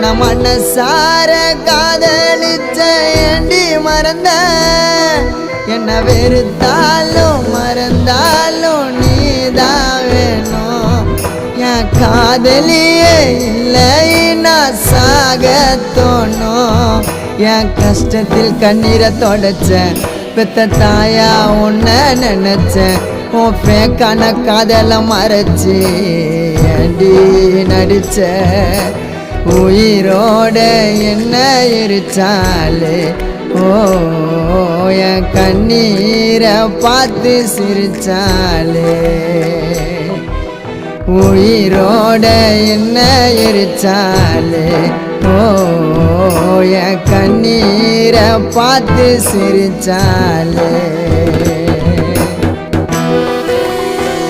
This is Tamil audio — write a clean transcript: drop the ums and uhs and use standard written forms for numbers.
உன்னை மனசார காதலிச்ச ஏண்டி மறந்த என்ன வெறுத்தாலும் மறந்தாலும் நீதான் வேணும் என் காதலியே இல்லை நான் சாக தோணும் என் கஷ்டத்தில் கண்ணீரை தொடச்சேன் பெத்த தாயா உன்னை நினைச்சேன் உன் பேக்கான காதலை மறைச்சி ஏண்டி நடிச்ச உயிரோட என்ன எரிச்சாலே ஓ என் கண்ணீரை பார்த்து சிரிச்சாலே உயிரோட என்ன எரிச்சாலே ஓ என் கண்ணீரை பார்த்து சிரிச்சாலே